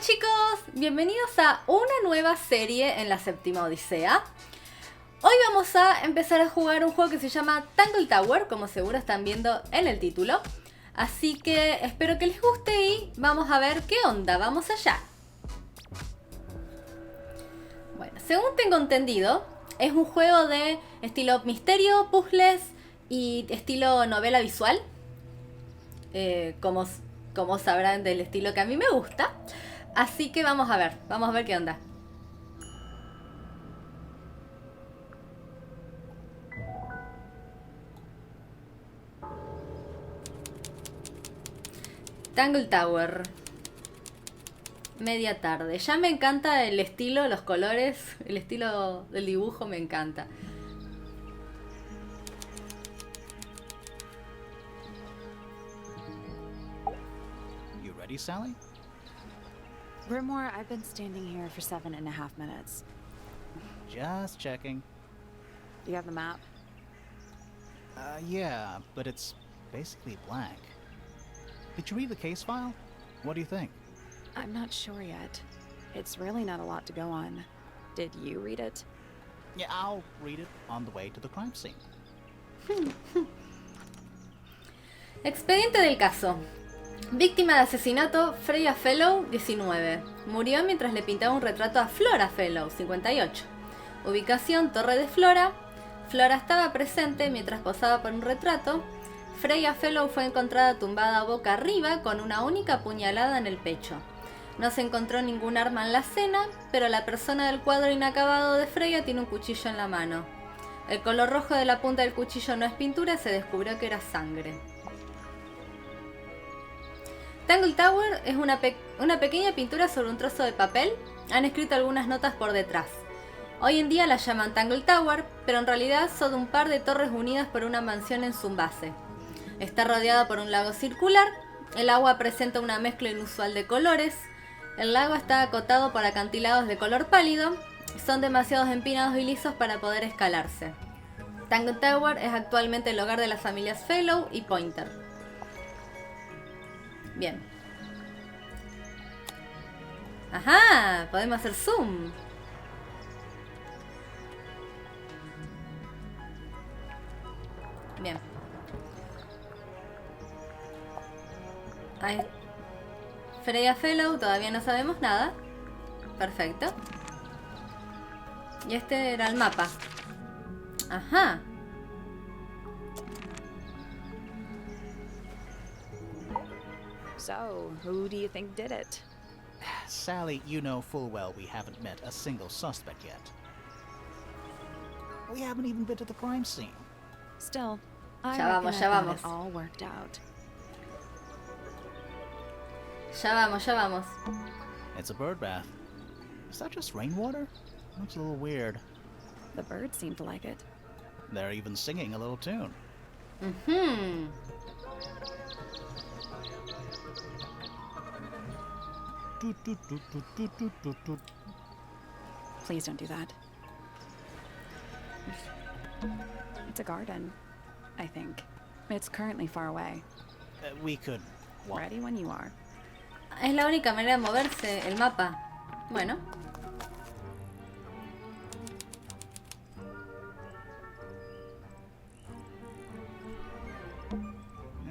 chicos, bienvenidos a una nueva serie en la séptima odisea. Hoy vamos a empezar a jugar un juego que se llama Tangle Tower, como seguro están viendo en el título. Así que espero que les guste y vamos a ver qué onda, vamos allá. Bueno, según tengo entendido, es un juego de estilo misterio, puzzles y estilo novela visual. Como sabrán, del estilo que a mí me gusta. Así que vamos a ver qué onda. Tangle Tower. Media tarde. Ya me encanta el estilo, los colores, el estilo del dibujo me encanta. You ready, Sally? Grimoire, I've been standing here for 7.5 minutes. Just checking. Do you have the map? Yeah, but it's basically blank. Did you read the case file? What do you think? I'm not sure yet. It's really not a lot to go on. Did you read it? Yeah, I'll read it on the way to the crime scene. Expediente del caso. Víctima de asesinato, Freya Fellow, 19. Murió mientras le pintaba un retrato a Flora Fellow, 58. Ubicación, torre de Flora. Flora estaba presente mientras posaba por un retrato. Freya Fellow fue encontrada tumbada boca arriba con una única puñalada en el pecho. No se encontró ningún arma en la escena, pero la persona del cuadro inacabado de Freya tiene un cuchillo en la mano. El color rojo de la punta del cuchillo no es pintura, se descubrió que era sangre. Tangle Tower es una pequeña pintura sobre un trozo de papel. Han escrito algunas notas por detrás. Hoy en día la llaman Tangle Tower, pero en realidad son un par de torres unidas por una mansión en su base. Está rodeada por un lago circular. El agua presenta una mezcla inusual de colores. El lago está acotado por acantilados de color pálido. Son demasiado empinados y lisos para poder escalarse. Tangle Tower es actualmente el hogar de las familias Fellow y Pointer. Bien. Ajá, podemos hacer zoom. Bien. Ahí. Freya Fellow, todavía no sabemos nada. Perfecto. Y este era el mapa. Ajá. So, who do you think did it? Sally, you know full well we haven't met a single suspect yet. We haven't even been to the crime scene. Still, I Ya reckon vamos, I ya got vamos. it all worked out. Ya vamos, ya vamos. It's a bird bath. Is that just rainwater? Looks a little weird. The birds seem to like it. They're even singing a little tune. Mhm. Please don't do that. It's a garden, I think. It's currently far away. We could walk. Ready when you are. Es la única manera de moverse, el mapa. Bueno.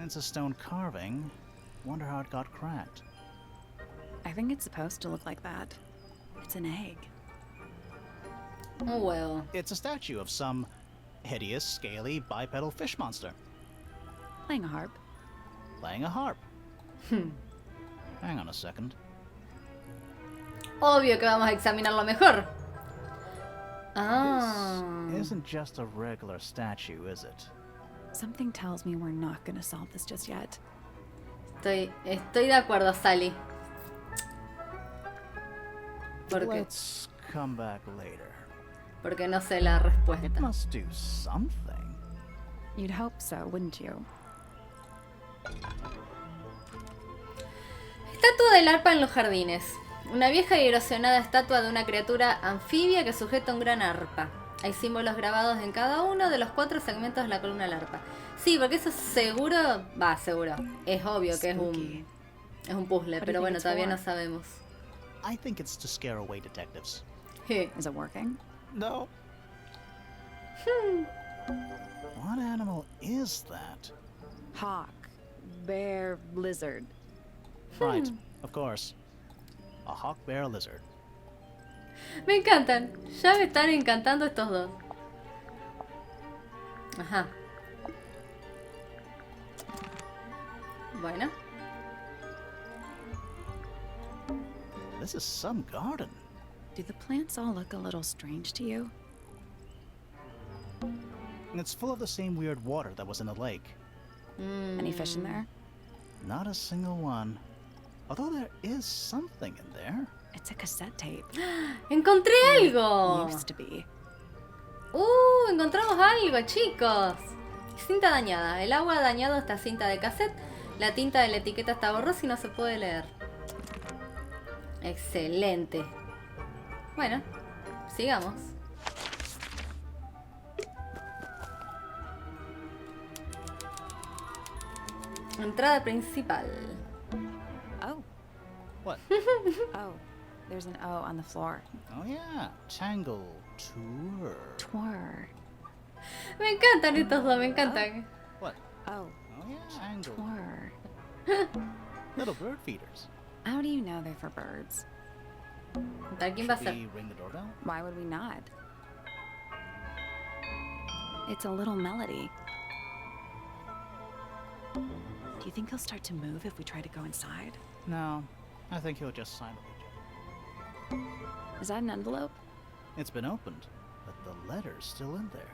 It's a stone carving. Wonder how it got cracked. I think it's supposed to look like that. It's an egg. Un huevo. It's a statue of some hideous, scaly, bipedal fish monster Playing a harp. playing a harp. Hang on a second. Obvio que vamos a examinarlo mejor. Ah. This isn't just a regular statue, is it? Something tells me we're not gonna solve this just yet. Estoy de acuerdo, Sally. Let's come back later. Porque no sé la It respuesta. must do something. You'd hope so, wouldn't you? Estatua del arpa en los jardines. Una vieja y erosionada estatua de una criatura anfibia que sujeta un gran arpa. Hay símbolos grabados en cada uno de los 4 segmentos de la columna del arpa. Sí, porque eso seguro... seguro. Es obvio que es un puzzle, pero bueno, todavía no sabemos. I think it's to scare away detectives. Is it working? No. What animal is that? Hawk, bear, lizard. Right, of course. A hawk bear lizard. Me encantan. Ya me están encantando estos dos. Ajá. Bueno. This is some garden. Do the plants all look a little strange to you? It's full of the same weird water that was in the lake. Any fish in there? Not a single one. Although there is something in there. It's a cassette tape. ¡Encontré algo! Used to be. Encontramos algo, chicos. Cinta dañada. El agua ha dañado esta cinta de cassette. La tinta de la etiqueta está borrosa y no se puede leer. Excelente. Bueno, sigamos. Entrada principal. Oh. What? Oh. There's an O on the floor. Oh yeah, Tangle Tower. Tour. Me encantan estos dos, me encantan. What? Oh. Oh yeah, Tangle. Tour. Little bird feeders. How do you know they're for birds? ¿Para quién va a Should ser? we ring the doorbell? Why would we not? It's a little melody. Do you think he'll start to move if we try to go inside? No, I think he'll just silently check. Is that an envelope? It's been opened, but the letter's still in there.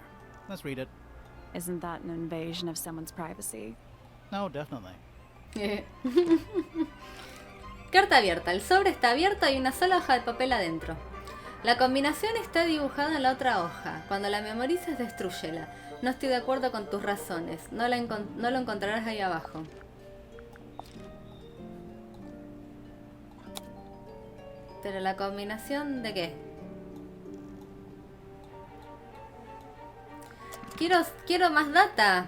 Let's read it. Isn't that an invasion of someone's privacy? No, definitely. Carta abierta. El sobre está abierto y hay una sola hoja de papel adentro. La combinación está dibujada en la otra hoja. Cuando la memorices, destrúyela. No estoy de acuerdo con tus razones. No lo encontrarás ahí abajo. Pero la combinación ¿de qué? Quiero más data.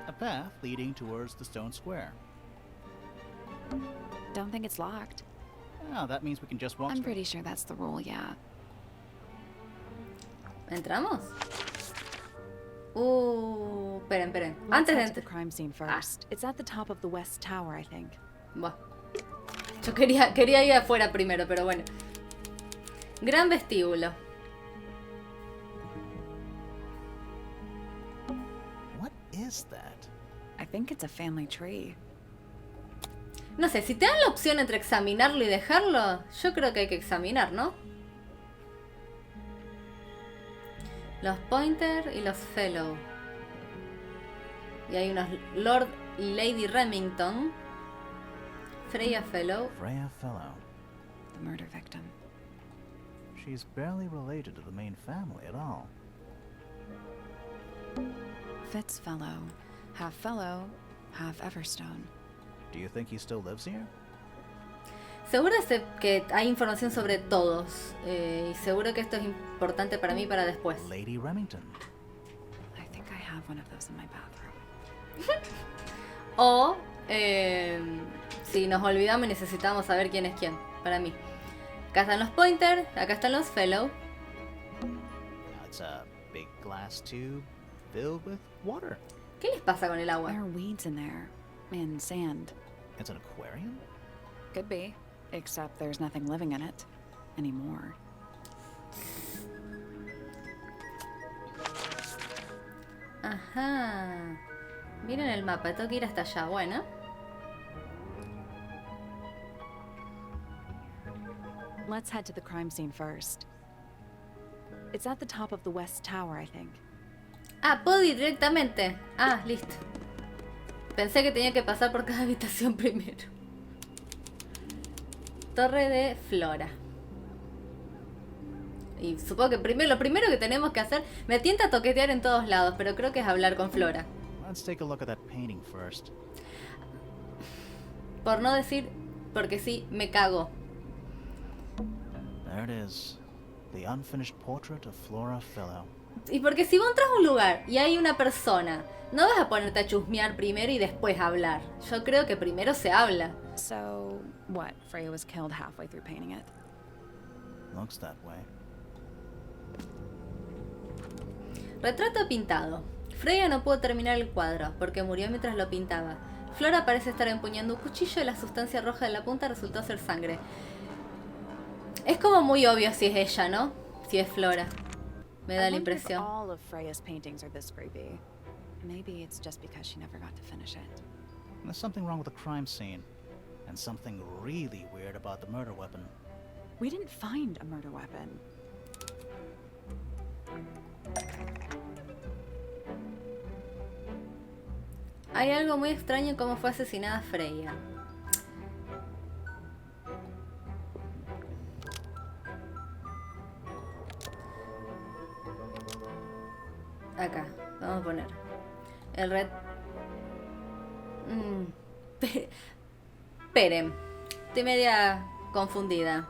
A path leading towards the stone square. Don't think it's locked. Oh, that means we can just walk I'm straight. pretty sure that's the rule, yeah. ¿Entramos? Esperen. Let's Antes de head to the entrar. crime scene first. It's at the top of the west tower, I think. Buah. Yo quería ir afuera primero, pero bueno. Gran vestíbulo. What is that? I think it's a family tree. No sé, si te dan la opción entre examinarlo y dejarlo, yo creo que hay que examinar, ¿no? Los Pointer y los Fellow. Y hay unos Lord y Lady Remington. Freya Fellow. Freya Fellow. The murder victim. She's barely related to the main family at all. Fitzfellow. Half fellow, half Everstone. Do you think he still lives here? Seguro que hay información sobre todos. Y seguro que esto es importante para mí para después. Lady Remington. I think I have one of those in my bathroom. O si nos olvidamos y necesitamos saber quién es quién. Para mí. Acá están los Pointer, acá están los Fellow. It's a big glass tube filled with water. ¿Qué les pasa con el agua? There are weeds in there. And sand. It's an aquarium? Could be. Except there's nothing living in it. Anymore. Ajá. Miren el mapa, tengo que ir hasta allá. Bueno. Let's head to the crime scene first. It's at the top of the west tower, I think. Ah, puedo ir directamente. Ah, listo. Pensé que tenía que pasar por cada habitación primero. Torre de Flora. Y supongo que lo primero que tenemos que hacer... Me tienta a toquetear en todos lados, pero creo que es hablar con Flora. Let's take a look at that painting first. Por no decir, porque sí, me cago. There it is. The unfinished portrait of Flora Fellow. Y porque si vos entras a un lugar y hay una persona, no vas a ponerte a chusmear primero y después hablar. Yo creo que primero se habla. So, what? Freya was killed halfway through painting it. Looks that way. Retrato pintado. Freya no pudo terminar el cuadro porque murió mientras lo pintaba. Flora parece estar empuñando un cuchillo y la sustancia roja de la punta resultó ser sangre. Es como muy obvio si es ella, ¿no? Si es Flora. Me da la impresión. All of Freya's paintings are this creepy. Maybe it's just because she never got to finish it. There's something wrong with the crime scene. And something really weird about the murder weapon. We didn't find a murder weapon. Hay algo muy extraño en cómo fue asesinada Freya. Acá, vamos a poner el red. Esperen, estoy media confundida.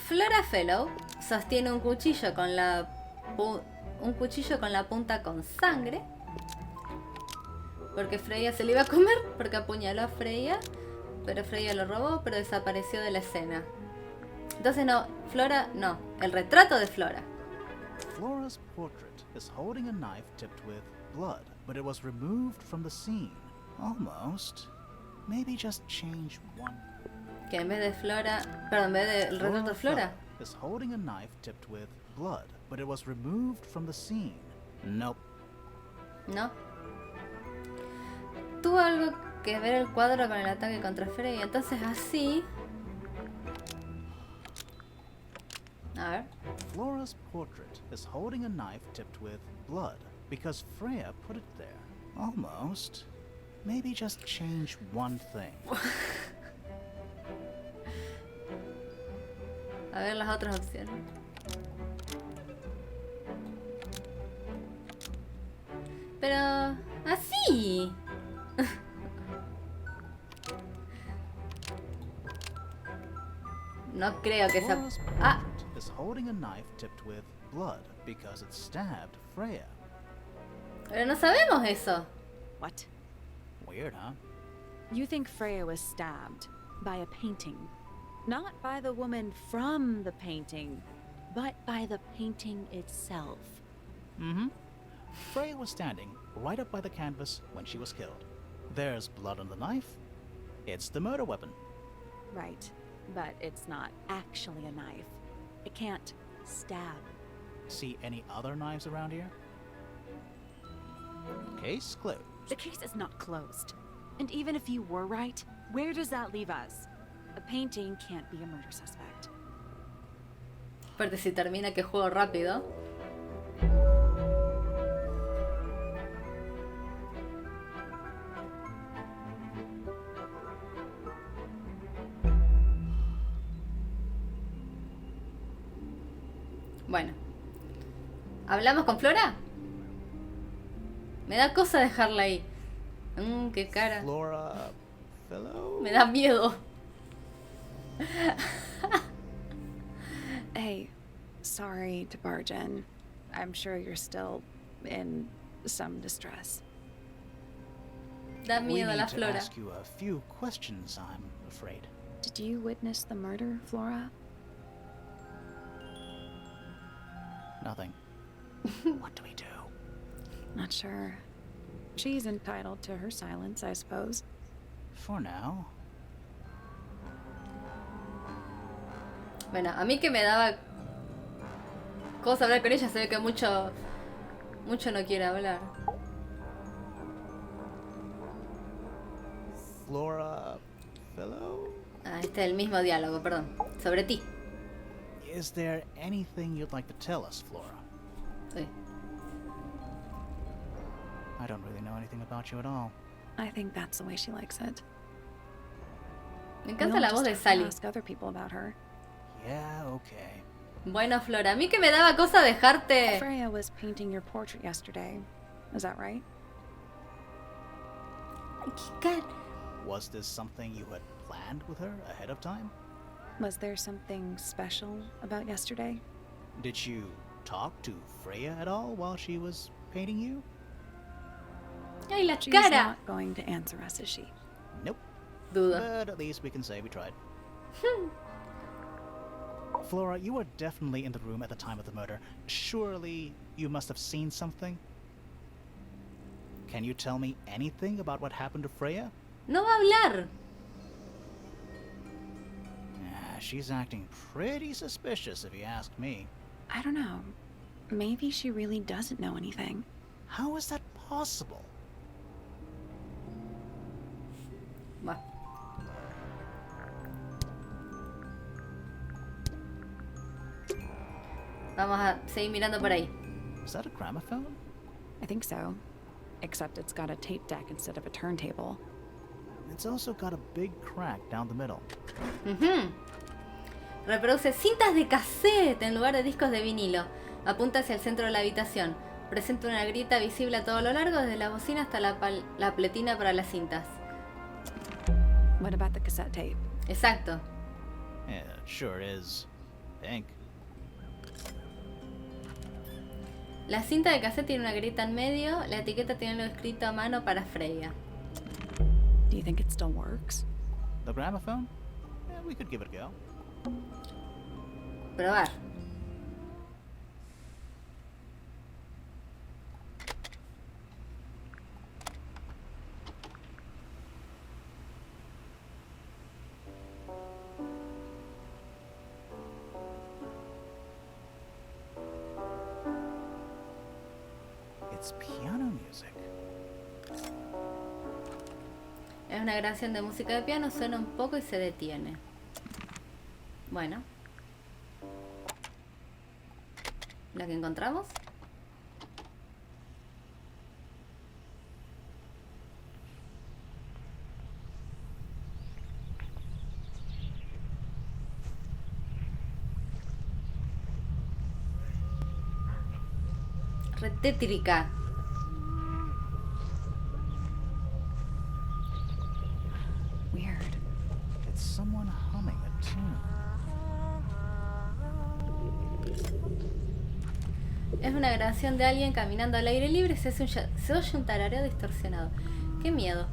Flora Fellow sostiene un cuchillo con la punta con sangre. Porque Freya se lo iba a comer, porque apuñaló a Freya, pero Freya lo robó, pero desapareció de la escena. Entonces no, Flora, no, el retrato de Flora. Flora's portrait is holding a knife tipped with blood, but it was removed from the scene. Almost. Maybe just change one. Que en vez de Flora, perdón, en vez del retrato de Flora. Is holding a knife tipped with blood, but it was removed from the scene. Nope. No. Tuvo algo que ver el cuadro con el ataque contra Freya, entonces así. A ver. Flora's portrait is holding a knife tipped with blood because Freya put it there. Almost. Maybe just change one thing. A ver las otras opciones. Pero así. No creo que esa. Flora's Ah, portrait is holding a knife tipped with blood because it stabbed Freya. pero no sabemos eso. What? Weird, huh? You think Freya was stabbed by a painting? Not by the woman from the painting, but by the painting itself. Mm-hmm. Freya was standing right up by the canvas when she was killed. There's blood on the knife. It's the murder weapon. Right, but it's not actually a knife. It can't stab. See any other knives around here? Case closed. The case is not closed. And even if you were right, where does that leave us? A painting can't be a murder suspect. Porque si termina que juego rápido. Bueno. ¿Hablamos con Flora? Me da cosa dejarla ahí. Qué cara. Flora Fellow? Me da miedo. Hey, sorry to barge in. I'm sure you're still in some distress. Da We miedo need la to Flora. ask you a few questions, I'm afraid. Did you witness the murder, Flora? Nothing. What do we do? Not sure. She's entitled to her silence, I suppose. For now. Bueno, a mí que me daba cosa hablar con ella, se ve que mucho no quiere hablar. Flora Fellow? Ah, este es el mismo diálogo, perdón. Sobre ti. Is there anything you'd like to tell us, Flora? Sí. I don't really know anything about you at all. I think that's the way she likes it. Me We encanta don't la just voz de have to Sally. ask other people about her. Yeah, okay. Bueno, Flora, a mí que me daba cosa dejarte. Freya was painting your portrait yesterday. Is that right? Qué cara. Was this something you had planned with her ahead of time? Was there something special about yesterday? Did you talk to Freya at all while she was painting you? Ay, la She's cara. not going to answer us, is she? Nope. Dudo. But at least we can say we tried. Flora, you were definitely in the room at the time of the murder. Surely you must have seen something? Can you tell me anything about what happened to Freya? No va a hablar. She's acting pretty suspicious if you ask me. I don't know. Maybe she really doesn't know anything. How is that possible? Va. Vamos a seguir mirando por ahí. Is that a gramophone? I think so. Except it's got a tape deck instead of a turntable. It's also got a big crack down the middle. Reproduce cintas de cassette en lugar de discos de vinilo. Apunta hacia el centro de la habitación. Presenta una grieta visible a todo lo largo, desde la bocina hasta la pletina para las cintas. What about the cassette tape? Exacto. Yeah, it sure is. Pink. La cinta de cassette tiene una grieta en medio. La etiqueta tiene algo escrito a mano para Freya. Do you think it still works? The gramophone? Yeah, we could give it a go. Probar. It's piano music. Es una grabación de música de piano, suena un poco y se detiene. Bueno. La que encontramos. Red tétrica. Weird. It's someone humming a tune. Es una grabación de alguien caminando al aire libre y se oye un tarareo distorsionado. ¡Qué miedo!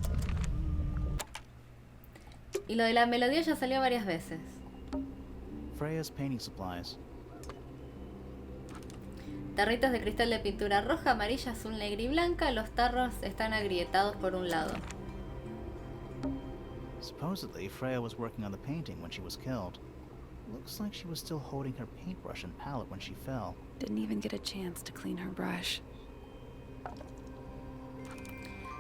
Y lo de la melodía ya salió varias veces. Freya's painting supplies. Tarritos de cristal de pintura roja, amarilla, azul, negra y blanca. Los tarros están agrietados por un lado. Supposedly, Freya was working on the painting when she was killed. Looks like she was still holding her paintbrush and palette when she fell. Didn't even get a chance to clean her brush.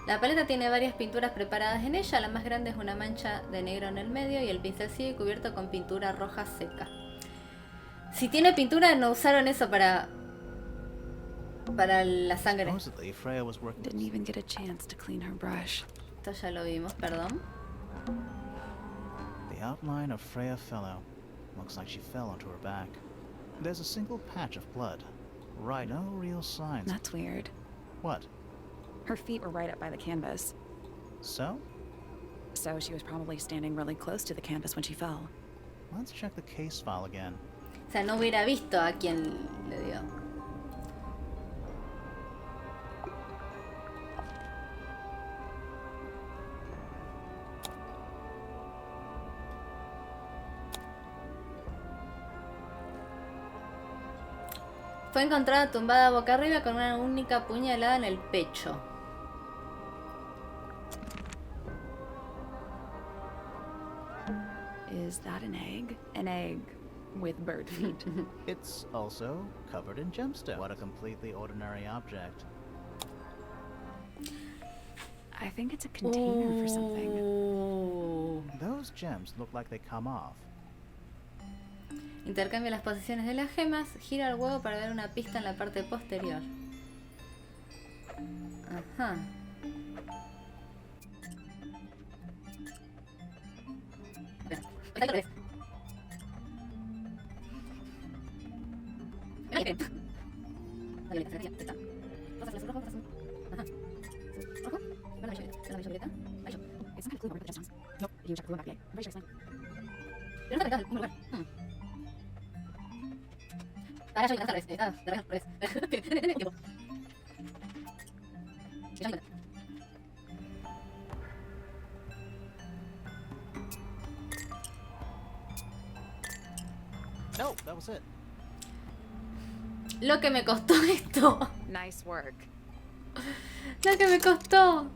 La paleta tiene varias pinturas preparadas en ella. La más grande es una mancha de negro en el medio y el pincel sigue cubierto con pintura roja seca. Si tiene pintura, no usaron eso para la sangre. Supposedly, Freya was working. Didn't even get a chance to clean her brush. Esto ya lo vimos, perdón. The outline of Freya Fellow. Looks like she fell onto her back. There's a single patch of blood. Right, no real signs. That's weird. What? Her feet were right up by the canvas. So? So she was probably standing really close to the canvas when she fell. Let's check the case file again. O sea, no hubiera visto a quién le dio. Fue encontrada tumbada boca arriba con una única puñalada en el pecho. Is that an egg? An egg with bird feet. It's also covered in gemstone. What a completely ordinary object. I think it's a container for something. Those gems look like they come off. Intercambia las posiciones de las gemas, gira el huevo para ver una pista en la parte posterior. Ajá. It's not a clue where the gemstones. Nope. You check the room back. I'm pretty sure it's fine. Pero no está pintado en ningún lugar. Ah, ya vi, está de revés. Tiene tiempo. Ya vi. that was it. Lo que me costó esto. Nice work. Lo que me costó.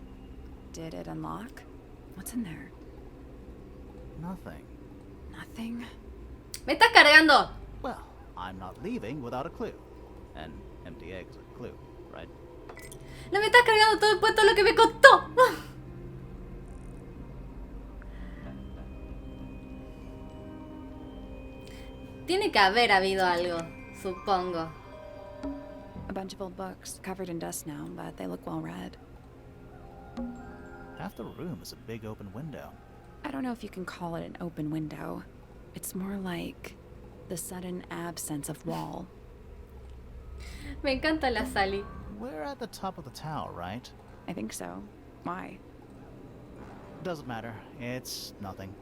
Did it unlock? What's in there? Nothing. Nothing? Me estás cargando. Well, I'm not leaving without a clue. An empty egg's a clue, right? No me estás cargando todo después todo lo que me costó. Tiene que haber habido algo, supongo. A bunch of old books, covered in dust now, but they look well read. Half the room is a big open window. I don't know if you can call it an open window. It's more like the sudden absence of wall. Me encanta la Sally. We're at the top of the tower, right? I think so. Why? Doesn't matter. It's nothing.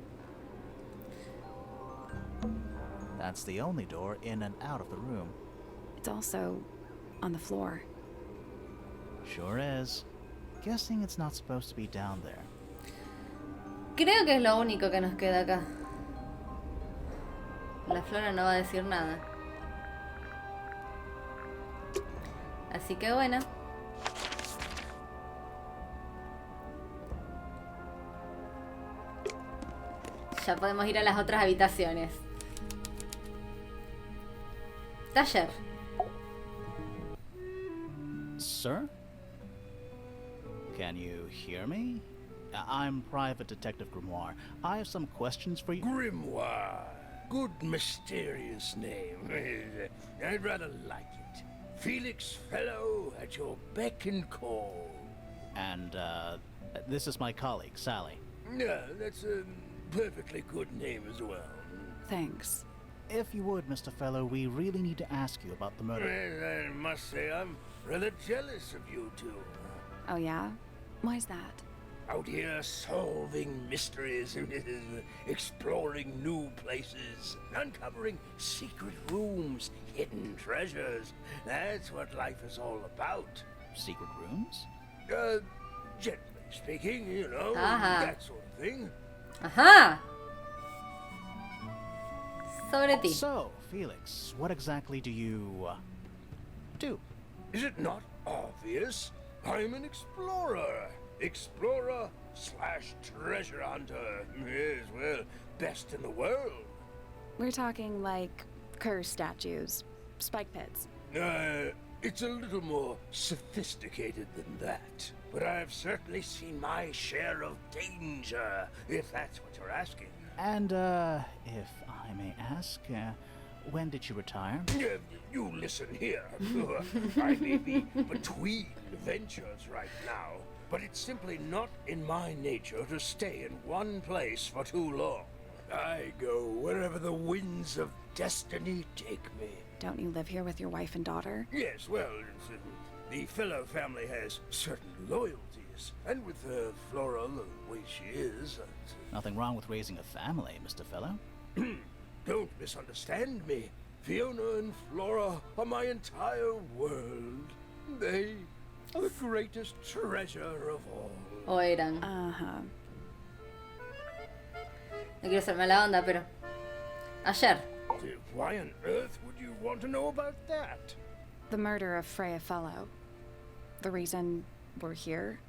That's the only door in and out of the room. It's also on the floor. Sure is. Guessing it's not supposed to be down there. Creo que es lo único que nos queda acá. La flora no va a decir nada. Así que bueno. Ya podemos ir a las otras habitaciones. Taller. Sir? Can you hear me? I'm Private Detective Grimoire. I have some questions for you. Grimoire. Good mysterious name. I'd rather like it. Felix Fellow at your beck and call. And, this is my colleague, Sally. Yeah, that's a perfectly good name as well. Thanks. If you would, Mr. Fellow, we really need to ask you about the murder. I must say I'm rather jealous of you two. Oh yeah? Why's that? Out here solving mysteries, exploring new places, uncovering secret rooms, hidden treasures. That's what life is all about. Secret rooms? Gently speaking, you know, Ajá. that sort of thing. Ajá. Sobre ti. So, Felix, what exactly do you, do? Is it not obvious? I'm an explorer. Explorer / treasure hunter. Yes, well, best in the world. We're talking like curse statues, spike pits. It's a little more sophisticated than that. But I've certainly seen my share of danger, if that's what you're asking. And, if I may ask, when did you retire? You listen here. I may be between ventures right now, but it's simply not in my nature to stay in one place for too long. I go wherever the winds of destiny take me. Don't you live here with your wife and daughter? Yes, well, the Fellow family has certain loyalties, and with Flora the way she is... Nothing wrong with raising a family, Mr. Fellow. Don't misunderstand me. Fiona and Flora are my entire world. They are the greatest treasure of all. O eran. Uh-huh. No quiero ser mala onda, pero... Ayer. Why on earth would you want to know about that? The murder of Freya Fellow. The reason we're here?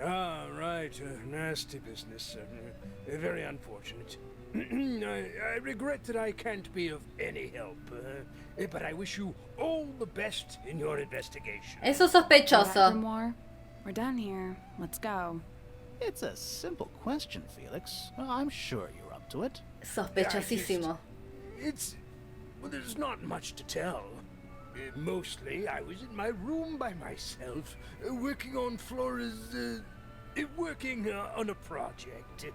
Ah, right. Nasty business. Very unfortunate. I regret that I can't be of any help, but I wish you all the best in your investigation. Eso es All right, sospechoso. Grimoire? We're done here. Let's go. It's a simple question, Felix. I'm sure you're up to it. Sospechosísimo. Well, there's not much to tell. Mostly, I was in my room by myself, working on Flora's, working on a project.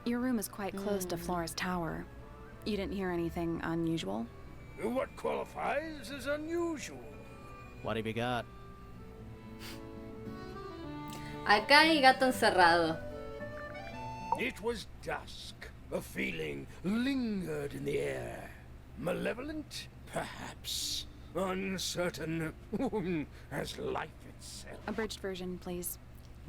Your room is quite close to Flora's tower. You didn't hear anything unusual? What qualifies as unusual? What have you got? Acá hay gato encerrado. It was dusk. A feeling lingered in the air. Malevolent, perhaps. Uncertain, as life itself. Abridged version, please.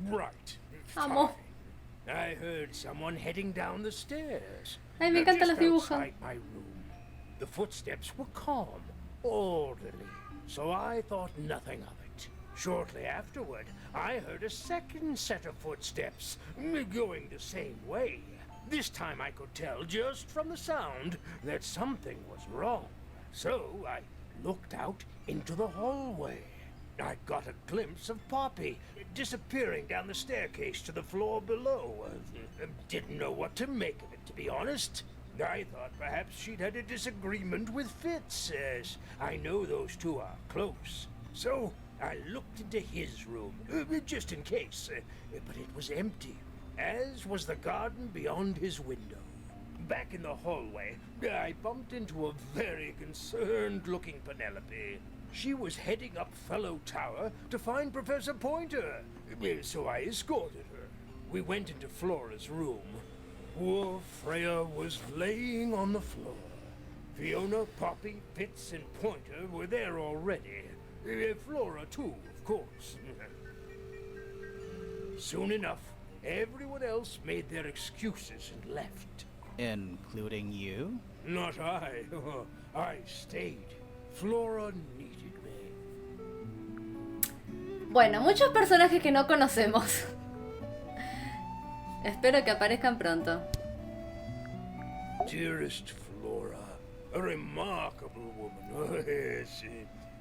Right. Amo. Fine. I heard someone heading down the stairs. Ay, me encantan just los dibujos. outside my room. The footsteps were calm, orderly, so I thought nothing of it. Shortly afterward, I heard a second set of footsteps, going the same way. This time I could tell just from the sound that something was wrong. So I looked out into the hallway. I got a glimpse of Poppy disappearing down the staircase to the floor below. Didn't know what to make of it, to be honest. I thought perhaps she'd had a disagreement with Fitz, as I know those two are close. So I looked into his room, just in case, but it was empty, as was the garden beyond his window. Back in the hallway, I bumped into a very concerned-looking Penelope. She was heading up Fellow Tower to find Professor Pointer, so I escorted her. We went into Flora's room. Poor Freya was laying on the floor. Fiona, Poppy, Fitz, and Pointer were there already. Flora, too, of course. Soon enough, everyone else made their excuses and left. Including you? Not I. I stayed. Flora needed me. Bueno, muchos personajes que no conocemos. Espero que aparezcan pronto. Dearest Flora, a remarkable woman. Yes,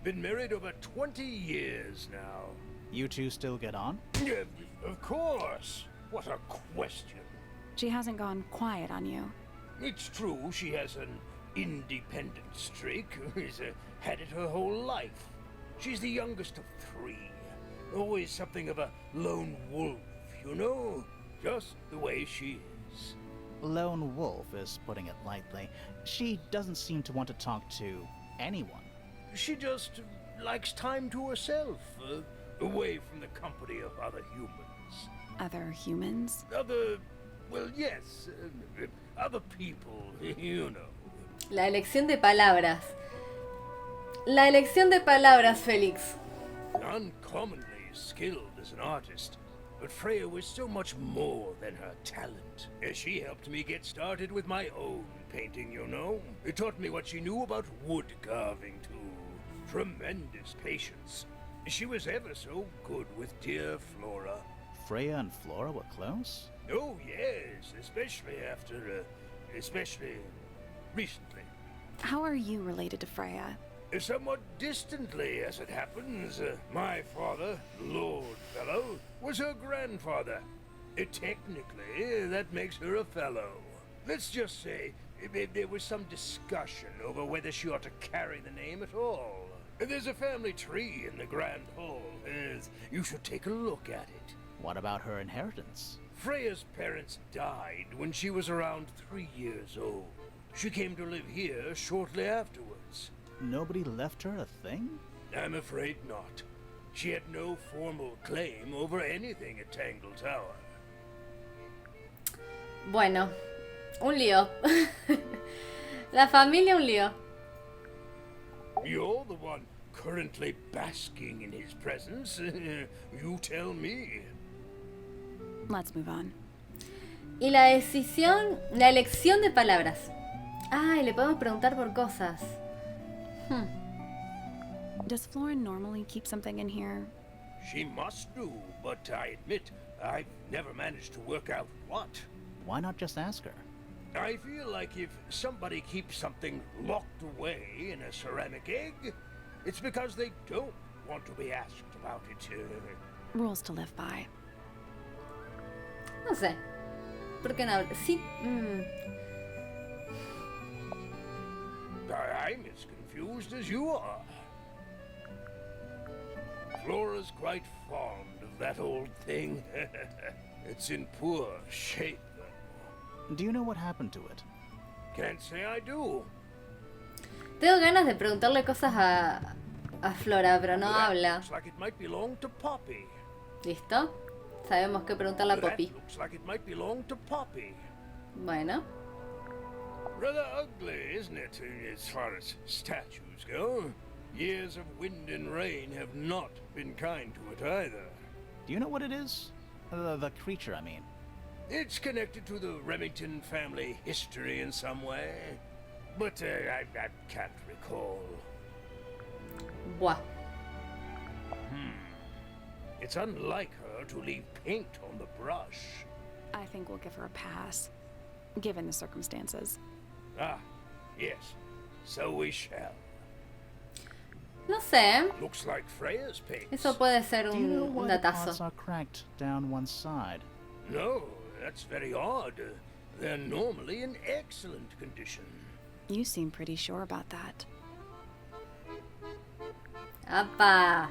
been married over 20 years now. You two still get on? Of course. What a question. She hasn't gone quiet on you. It's true she has an independent streak. She's had it her whole life. She's the youngest of 3. Always something of a lone wolf, you know? Just the way she is. Lone wolf is putting it lightly. She doesn't seem to want to talk to anyone. She just likes time to herself, away from the company of other humans. Other humans? Well, yes, other people, you know. La elección de palabras. La elección de palabras, Félix. Uncommonly skilled as an artist, but Freya was so much more than her talent. She helped me get started with my own painting, you know. It taught me what she knew about wood carving, too. Tremendous patience. She was ever so good with dear Flora. Freya and Flora were close? Oh, yes, especially recently. How are you related to Freya? Somewhat distantly, as it happens. My father, Lord Fellow, was her grandfather. Technically, that makes her a fellow. Let's just say there was some discussion over whether she ought to carry the name at all. There's a family tree in the Grand Hall. You should take a look at it. What about her inheritance? Freya's parents died when she was around 3 years old. She came to live here shortly afterwards. Nobody left her a thing? I'm afraid not. She had no formal claim over anything at Tangle Tower. Bueno, un lío. La familia, un lío. You're the one currently basking in his presence. You tell me. Let's move on. Y la elección de palabras. Ah, y le podemos preguntar por cosas. Does Florin normally keep something in here? She must do, but I admit I've never managed to work out what. Why not just ask her? I feel like if somebody keeps something locked away in a ceramic egg, it's because they don't want to be asked about it. Rules to live by. No sé. ¿Por qué no habla? Sí. I'm as confused as you are. Flora's quite fond of that old thing. It's in poor shape, though. Do you know what happened to it? Can't say I do. Tengo ganas de preguntarle cosas a Flora, pero no habla. Looks like it might belong to Poppy. ¿Listo? Sabemos qué preguntarle a Poppy. That looks like it might belong to Poppy. Bueno. Rather ugly, isn't it, as far as statues go? Years of wind and rain have not been kind to it either. Do you know what it is? The creature, I mean. It's connected to the Remington family history in some way. but I can't recall. Buah. It's unlike her to leave paint on the brush. I think we'll give her a pass, given the circumstances. Ah, yes. So we shall. No sé. Looks like Freya's paints. Eso puede ser Do you know un why the pots datazo. are cracked down one side? No, that's very odd. They're normally in excellent condition. You seem pretty sure about that. ¡Apa!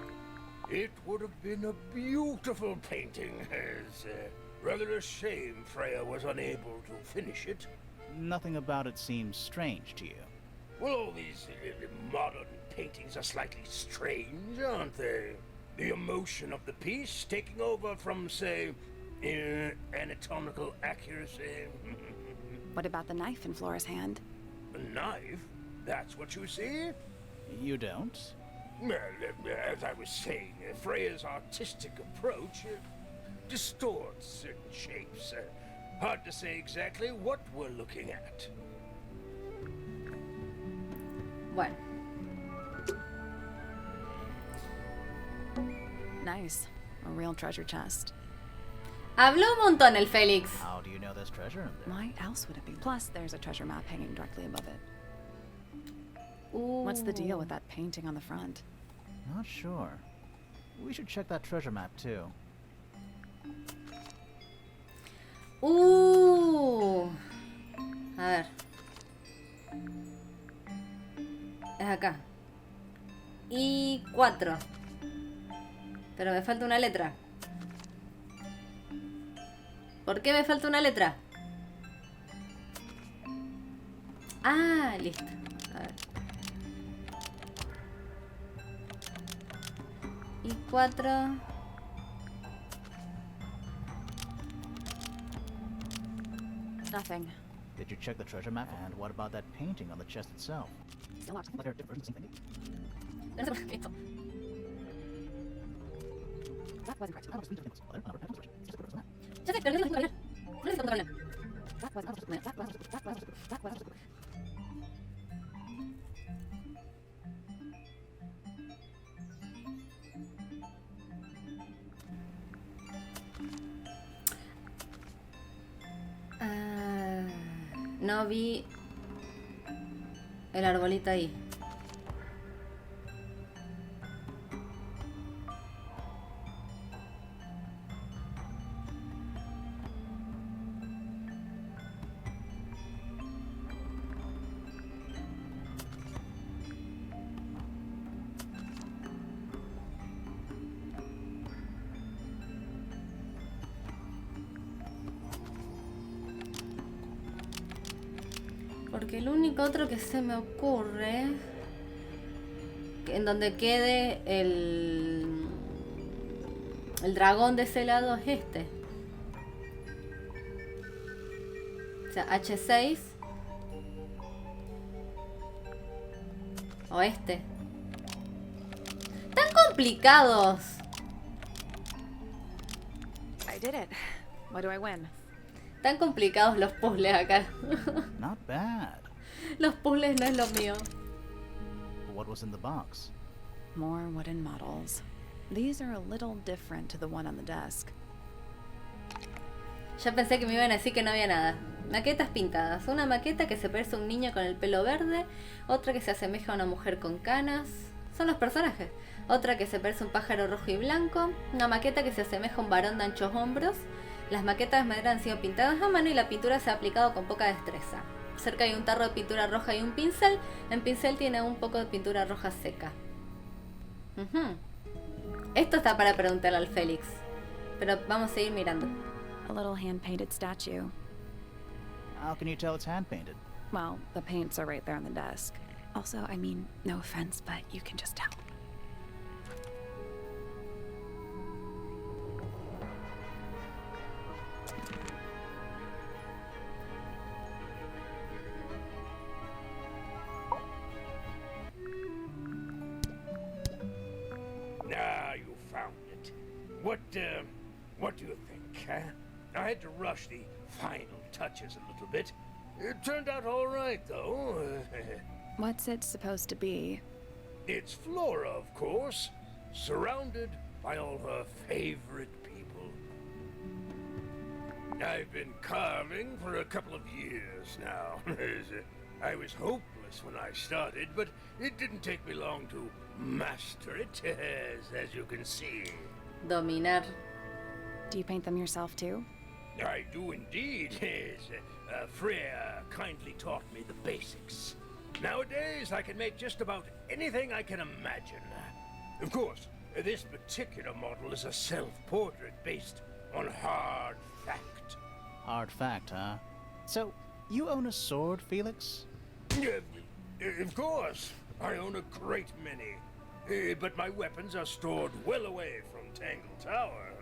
It would have been a beautiful painting. It's rather a shame Freya was unable to finish it. Nothing about it seems strange to you. Well, all these modern paintings are slightly strange, aren't they? The emotion of the piece taking over from, say, anatomical accuracy. What about the knife in Flora's hand? A knife? That's what you see? You don't? Well, as I was saying, Freya's artistic approach distorts certain shapes. Hard to say exactly what we're looking at. Bueno. Nice. A real treasure chest. Habló un montón el Félix. How do you know there's treasure in there? Why else would it be? Plus, there's a treasure map hanging directly above it. What's the deal with that painting on the front? Not sure. We should check that treasure map too. A ver. Es acá. Y 4. Pero me falta una letra. ¿Por qué me falta una letra? Ah, listo. A ver. Y 4. Nothing. Did you check the treasure map? And what about that painting on the chest itself? Still locked. Like they're different, same thing. No sé por qué esto. That wasn't correct. Oh, it's different. Well, they're not different. It's just a different map. Ya sé, pero no sé si no sé si problema. That wasn't. No vi el arbolito ahí. Porque el único otro que se me ocurre en donde quede el dragón de ese lado es este. O sea, H6 o este. Tan complicados. I did it. What do I win? Tan complicados los puzzles acá. Not bad. Los puzzles no es lo mío. But what was in the box? More wooden models. These are a little different to the one on the desk. Ya pensé que me iban a decir que no había nada. Maquetas pintadas. Una maqueta que se parece a un niño con el pelo verde. Otra que se asemeja a una mujer con canas. Son los personajes. Otra que se parece a un pájaro rojo y blanco. Una maqueta que se asemeja a un varón de anchos hombros. Las maquetas de madera han sido pintadas a mano y la pintura se ha aplicado con poca destreza. Cerca hay un tarro de pintura roja y un pincel. El pincel tiene un poco de pintura roja seca. Esto está para preguntarle al Félix. Pero vamos a seguir mirando. A little hand-painted statue. How can you tell it's hand-painted? Well, the paints are right there on the desk. Also, I mean, no offense, but you can just tell. Ah, you found it. What do you think, huh? I had to rush the final touches a little bit. It turned out all right, though. What's it supposed to be? It's Flora, of course, surrounded by all her favorite people. I've been carving for a couple of years now. I was hopeless when I started, but it didn't take me long to master it, as you can see. Dominar. Do you paint them yourself too? I do indeed. Freya kindly taught me the basics. Nowadays, I can make just about anything I can imagine. Of course, this particular model is a self-portrait based on hard fact. Hard fact, huh? So, you own a sword, Felix? Of course, I own a great many. But my weapons are stored well away from Tangle Tower.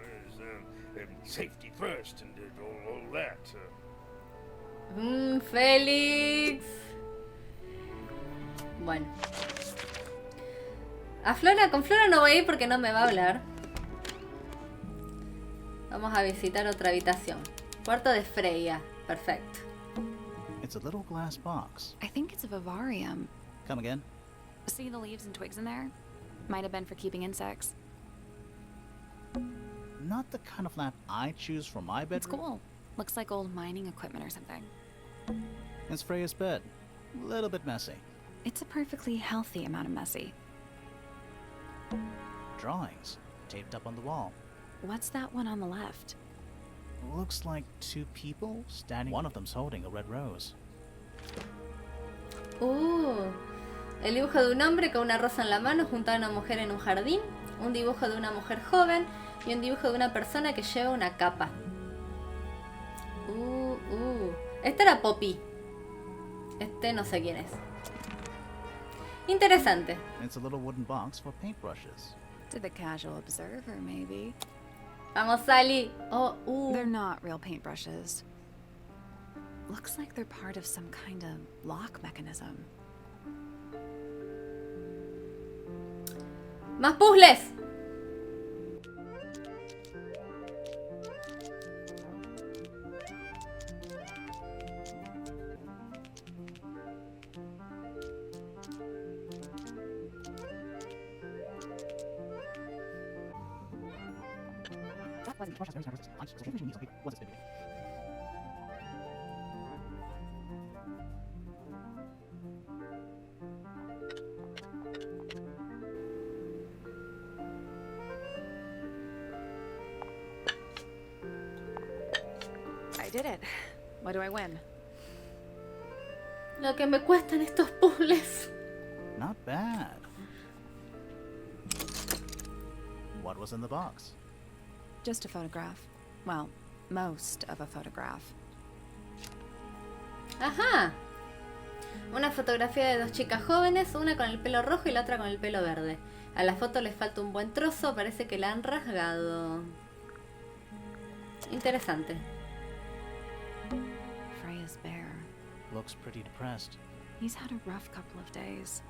Safety first and all that. Félix. Bueno. Con Flora no voy a ir porque no me va a hablar. Vamos a visitar otra habitación. Cuarto de Freya. Perfecto. It's a little glass box. I think it's a vivarium. Come again? See the leaves and twigs in there? Might have been for keeping insects. Not the kind of lamp I choose for my bedroom. It's cool. Looks like old mining equipment or something. It's Freya's bed. A little bit messy. It's a perfectly healthy amount of messy. Drawings taped up on the wall. What's that one on the left? Looks like two people standing. One of them's holding a red rose. El dibujo de un hombre con una rosa en la mano junto a una mujer en un jardín. Un dibujo de una mujer joven y un dibujo de una persona que lleva una capa. Este era Poppy. Este no sé quién es. Interesante. It's a little wooden box for paintbrushes. To the casual observer, maybe. Vamos, Sally. They're not real paintbrushes. Looks like they're part of some kind of lock mechanism. ¡Más puzzles! I did it. What do I win? Lo que me cuestan estos puzzles. Not bad. What was in the box? Just a photograph. Well, most of a photograph. Ajá. Una fotografía de dos chicas jóvenes, una con el pelo rojo y la otra con el pelo verde. A la foto les falta un buen trozo, parece que la han rasgado. Interesante. Freya's bear. Looks pretty depressed. He's had a rough couple of days.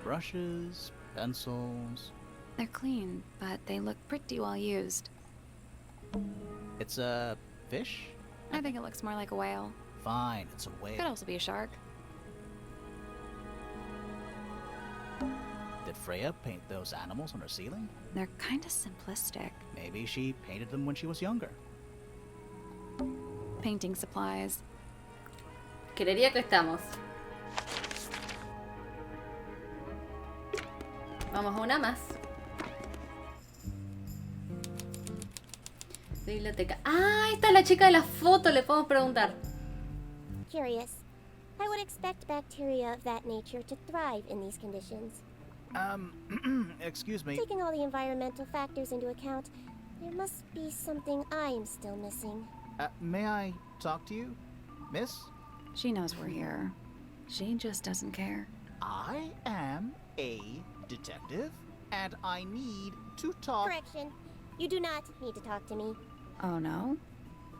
Brushes, pencils. They're clean, but they look pretty well used. It's a fish? I think it looks more like a whale. Fine, it's a whale. Could also be a shark. Did Freya paint those animals on her ceiling? They're kind of simplistic. Maybe she painted them when she was younger. Painting supplies. Creería que estamos. Vamos a una más. Biblioteca. Ah, esta es la chica de la foto, le podemos preguntar. Curious. I would expect bacteria of that nature to thrive in these conditions. Excuse me. Taking all the environmental factors into account, there must be something I'm still missing. May I talk to you, miss? She knows we're here. She just doesn't care. I am a detective, and I need to talk. Correction. You do not need to talk to me. Oh no?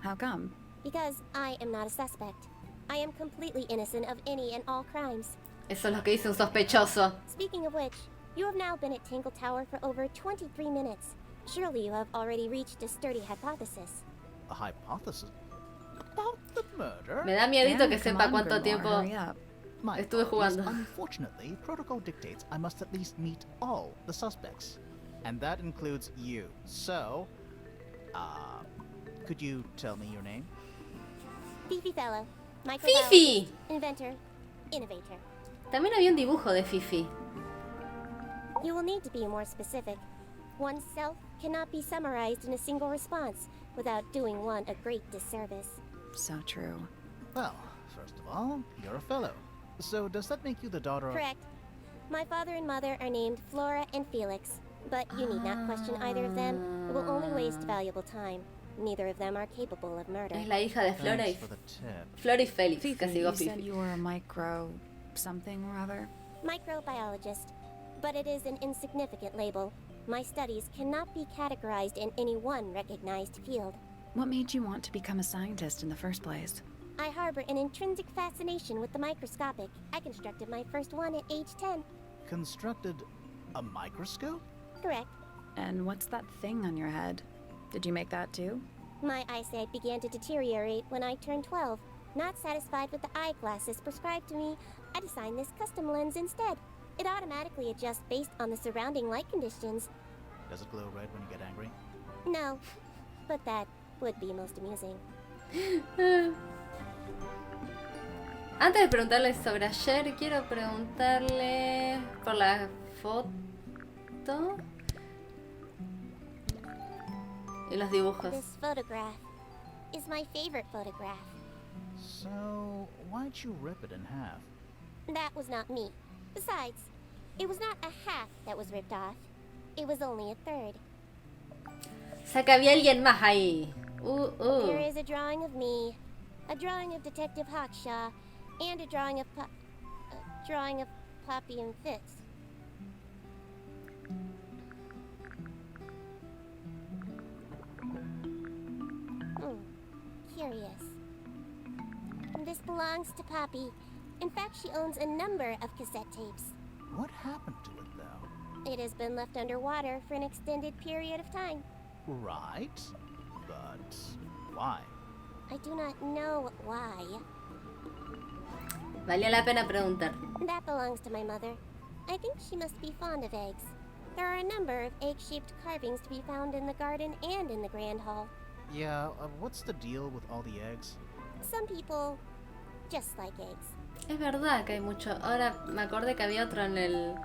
How come? Because I am not a suspect. I am completely innocent of any and all crimes. Eso es lo que dice un sospechoso. Speaking of which, you have now been at Tangle Tower for over 23 minutes. Surely you have already reached a sturdy hypothesis. A hypothesis? About the Murder? Me da miedito que Damn, come sepa on, cuánto Grimoire, tiempo hurry up. My estuve apologies. jugando. Unfortunately, protocol dictates I must at least meet all the suspects. And that includes you. So, could you tell me your name? Fifi Fellow. ¡Fifi! Microbiologist, inventor, innovator. También había un dibujo de Fifi. You will need to be more specific. Oneself cannot be summarized in a single response without doing one a great disservice. So true. Well, first of all, you're a fellow. So does that make you the daughter of... Correct. My father and mother are named Flora and Felix, but you need not question either of them. It will only waste valuable time. Neither of them are capable of murder. Es la hija de Flora y, Thanks for the tip. Flora y Félix. Fifi, Casi you digo said Fifi. you were a micro something or other? Microbiologist, but it is an insignificant label. My studies cannot be categorized in any one recognized field. What made you want to become a scientist in the first place? I harbor an intrinsic fascination with the microscopic. I constructed my first one at age 10. Constructed a microscope? Correct. And what's that thing on your head? Did you make that too? My eyesight began to deteriorate when I turned 12. Not satisfied with the eyeglasses prescribed to me, I designed this custom lens instead. It automatically adjusts based on the surrounding light conditions. Does it glow red when you get angry? No, but that would be most amusing. Antes de preguntarle sobre ayer, quiero preguntarle por la foto y los dibujos. This photograph is my favorite photograph. So, why'd you rip it in half? That was not me. Besides, it was not a half that was ripped off. It was only a third. O sea que había alguien más ahí. There is a drawing of me, a drawing of Detective Hawkshaw, and a drawing of Poppy and Fitz. Curious. This belongs to Poppy. In fact, she owns a number of cassette tapes. What happened to it, though? It has been left underwater for an extended period of time. Right. But why? I do not know why. Valía la pena preguntar. That belongs to my mother. I think she must be fond of eggs. There are a number of egg-shaped carvings to be found in the garden and in the grand hall. Yeah, what's the deal with all the eggs? Some people just like eggs. Es verdad que hay mucho. Ahora me acordé que había otro en el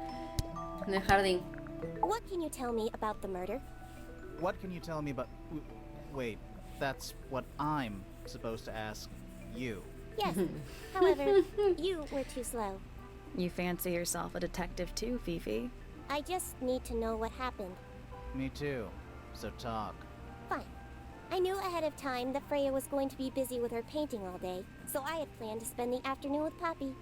jardín. What can you tell me about the murder? What can you tell me about... Wait, that's what I'm supposed to ask you. Yes. However, you were too slow. You fancy yourself a detective too, Fifi. I just need to know what happened. Me too. So talk. Fine. I knew ahead of time that Freya was going to be busy with her painting all day, so I had planned to spend the afternoon with Poppy.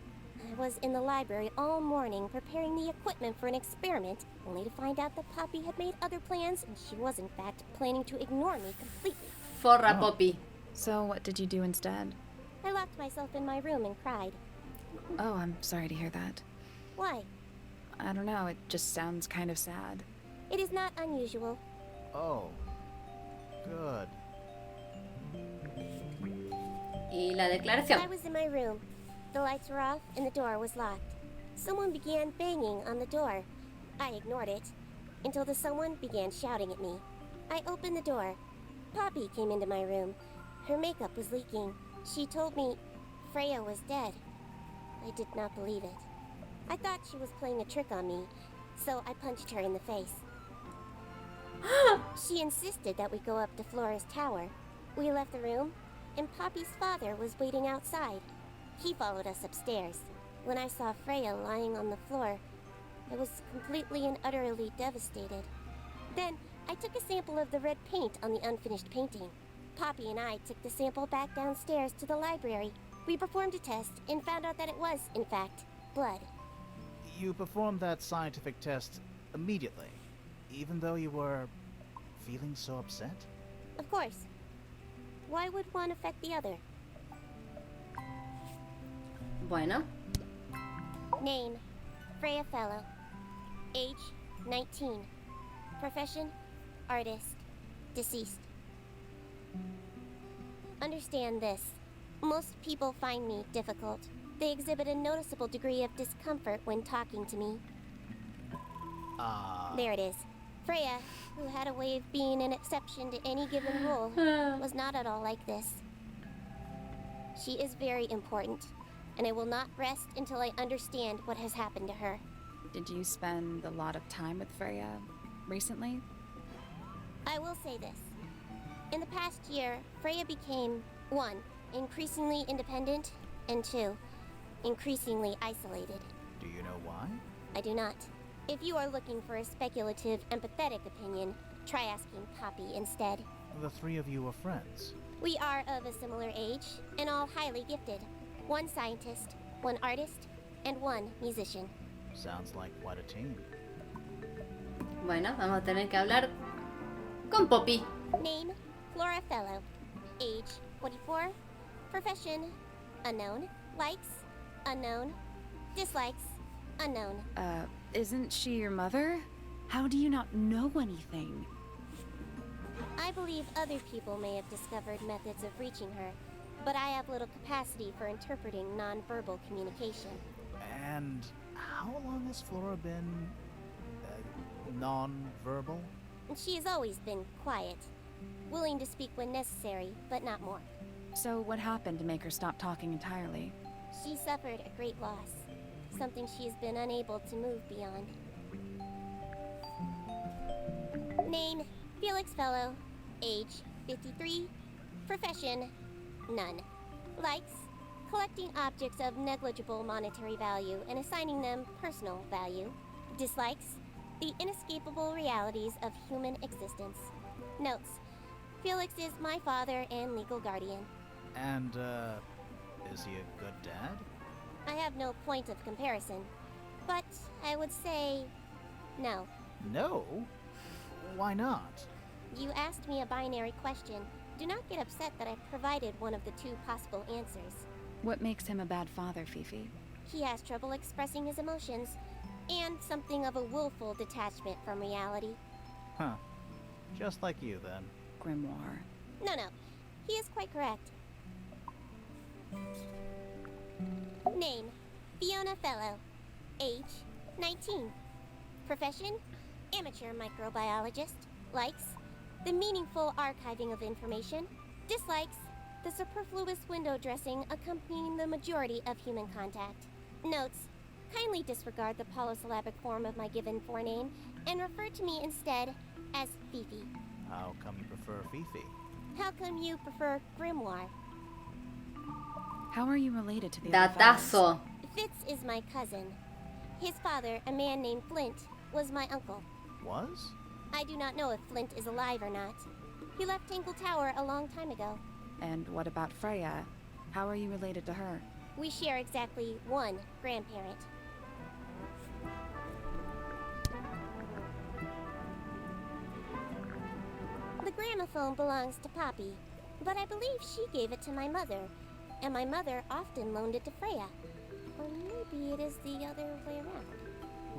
I was in the library all morning preparing the equipment for an experiment, only to find out that Poppy had made other plans and she was in fact planning to ignore me completely. Forra Poppy. So what did you do instead? I locked myself in my room and cried. Oh, I'm sorry to hear that. Why? I don't know, it just sounds kind of sad. It is not unusual. Oh. Good. Y la I declaración. was in my room. The lights were off and the door was locked. Someone began banging on the door. I ignored it until the someone began shouting at me. I opened the door. Poppy came into my room. Her makeup was leaking. She told me Freya was dead. I did not believe it. I thought she was playing a trick on me, so I punched her in the face. She insisted that we go up to Flora's tower. We left the room, and Poppy's father was waiting outside. He followed us upstairs. When I saw Freya lying on the floor, I was completely and utterly devastated. Then, I took a sample of the red paint on the unfinished painting. Poppy and I took the sample back downstairs to the library. We performed a test and found out that it was, in fact, blood. You performed that scientific test immediately, even though you were feeling so upset? Of course. Why would one affect the other? Bueno. Name, Freya Fellow. Age, 19. Profession, artist. Deceased. Understand this. Most people find me difficult. They exhibit a noticeable degree of discomfort when talking to me. There it is. Freya, who had a way of being an exception to any given rule, was not at all like this. She is very important, and I will not rest until I understand what has happened to her. Did you spend a lot of time with Freya recently? I will say this. In the past year, Freya became, 1, increasingly independent, and 2, increasingly isolated. Do you know why? I do not. If you are looking for a speculative, empathetic opinion, try asking Poppy instead. The three of you are friends. We are of a similar age, and all highly gifted. 1 scientist, 1 artist, and 1 musician. Sounds like quite a team. Bueno, vamos a tener que hablar con Poppy. Name, Flora Fellow. Age, 44. Profession, unknown. Likes, unknown. Dislikes, unknown. Isn't she your mother? How do you not know anything? I believe other people may have discovered methods of reaching her, but I have little capacity for interpreting nonverbal communication. And how long has Flora been non-verbal? She has always been quiet, willing to speak when necessary, but not more. So what happened to make her stop talking entirely? She suffered a great loss, something she has been unable to move beyond. Name, Felix Fellow. Age, 53. Profession, none. Likes, collecting objects of negligible monetary value and assigning them personal value. Dislikes, the inescapable realities of human existence. Notes, Felix is my father and legal guardian. And, is he a good dad? I have no point of comparison, but I would say no. No? Why not? You asked me a binary question. Do not get upset that I provided one of the 2 possible answers. What makes him a bad father, Fifi? He has trouble expressing his emotions, and something of a willful detachment from reality. Huh. Just like you, then. Grimoire. No, he is quite correct. Name, Fiona Fellow. Age, 19. Profession, amateur microbiologist. Likes, the meaningful archiving of information. Dislikes, the superfluous window dressing accompanying the majority of human contact. Notes, kindly disregard the polysyllabic form of my given forename and refer to me instead as Fifi. How come you prefer Fifi? How come you prefer Grimoire? How are you related to the other fellows? Datazo. Fitz is my cousin. His father, a man named Flint, was my uncle. Was? I do not know if Flint is alive or not. He left Tangle Tower a long time ago. And what about Freya? How are you related to her? We share exactly 1 grandparent. The gramophone belongs to Poppy, but I believe she gave it to my mother, and my mother often loaned it to Freya. Or maybe it is the other way around.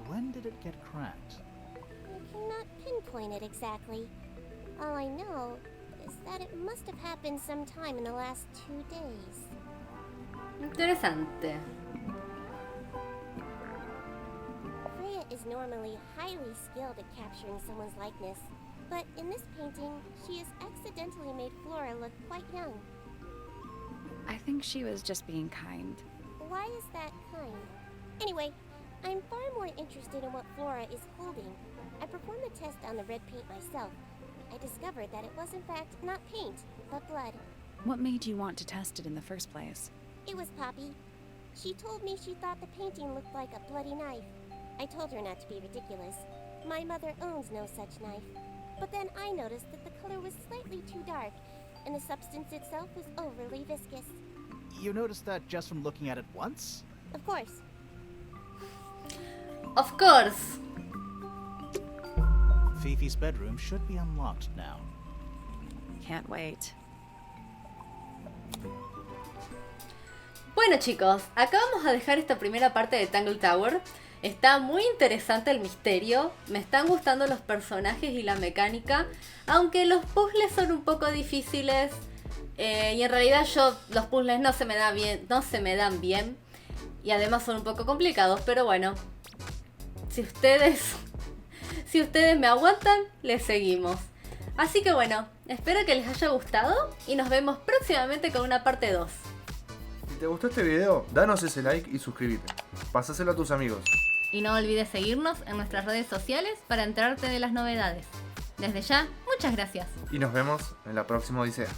When did it get cracked? I cannot pinpoint it exactly. All I know is that it must have happened sometime in the last 2 days. Interesante. Freya is normally highly skilled at capturing someone's likeness, but in this painting, she has accidentally made Flora look quite young. I think she was just being kind. Why is that kind? Anyway, I'm far more interested in what Flora is holding. I performed the test on the red paint myself. I discovered that it was in fact not paint, but blood. What made you want to test it in the first place? It was Poppy. She told me she thought the painting looked like a bloody knife. I told her not to be ridiculous. My mother owns no such knife. But then I noticed that the color was slightly too dark, and the substance itself was overly viscous. You noticed that just from looking at it once? Of course. Of course. Fifi's bedroom should be unlocked now. Can't wait. Bueno chicos, acá vamos a dejar esta primera parte de Tangle Tower. Está muy interesante el misterio, me están gustando los personajes y la mecánica, aunque los puzzles son un poco difíciles. Y en realidad los puzzles no se me dan bien. Y además son un poco complicados, pero bueno. Si ustedes me aguantan, les seguimos. Así que bueno, espero que les haya gustado y nos vemos próximamente con una parte 2. Si te gustó este video, danos ese like y suscríbete. Pásaselo a tus amigos. Y no olvides seguirnos en nuestras redes sociales para enterarte de las novedades. Desde ya, muchas gracias. Y nos vemos en la próxima odisea.